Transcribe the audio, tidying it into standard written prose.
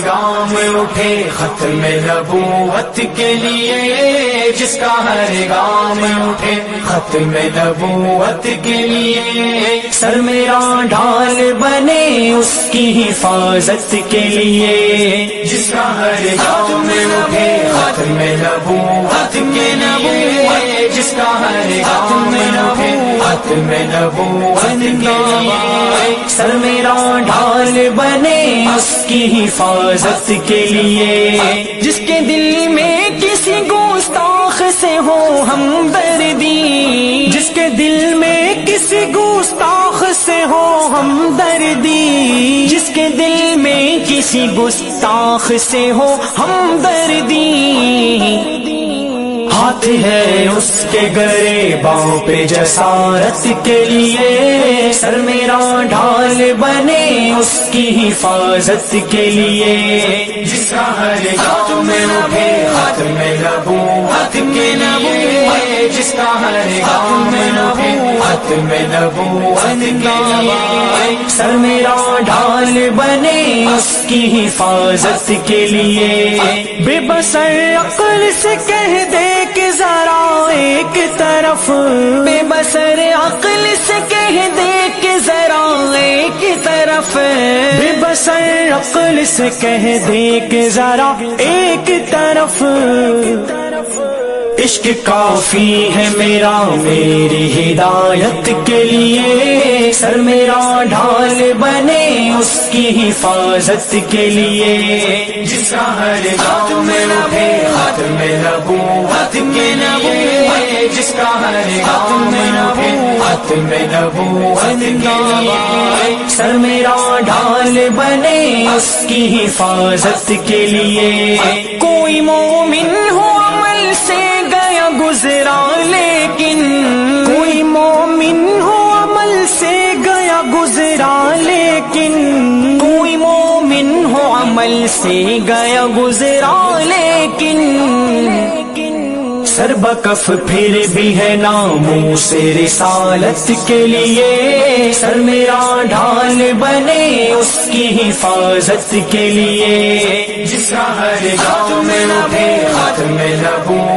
گام اٹھے ختم نبوت کے لیے، جس کا ہر گام اٹھے ختم نبوت کے لیے، سر میرا ڈھال بنے اس کی حفاظت کے لیے، جس کا ہر گام اٹھے ختم نبوت کے لیے، جس کا ہر گام اٹھے ختم نبوت کے لیے، سر میرا ڈھال بنے اس کی حفاظت کے لیے، جس کے دل میں کسی گستاخ سے ہو ہمدردی، جس کے دل میں کسی گستاخ سے ہو ہمدردی، جس کے دل میں کسی گستاخ سے ہو ہمدردی، ہاتھ ہے اس کے گریباں پہ جسارت کے لیے، سر میرا ڈھال بنے اس کی حفاظت کے لیے، جس کا ہر گام اٹھے ختم نبوت کے لیے، جس کا ہر گام اٹھے ختم نبوت کے لیے، سر میرا ڈھال بنے اس کی حفاظت کے لیے، بے بصر عقل سے کہہ دے کہ ذرا ایک طرف، بے بصر عقل سے کہہ دے کہ ذرا ایک طرف، بے بصر عقل سے کہہ دے کہ ذرا ایک طرف، عشق کافی ہے میرا میری ہدایت کے لیے، سر میرا ڈھال بنے اس کی حفاظت کے لیے، جس کا ہر گام اٹھے ختم نبوت کے لیے، جس کا ہر گام اٹھے ختم نبوت کے لیے، سر میرا ڈھال بنے اس کی حفاظت کے لیے، کوئی مومن ہو عمل سے گیا گزرا لیکن، کوئی مومن ہو عمل سے گیا گزرا لیکن، کوئی مومن ہو عمل سے گیا گزرا لیکن، سر بکف پھر بھی ہے ناموں سے رسالت کے لیے، سر میرا ڈھال بنے اس کی حفاظت کے لیے، جس کا ہر گام اٹھے ختم نبوت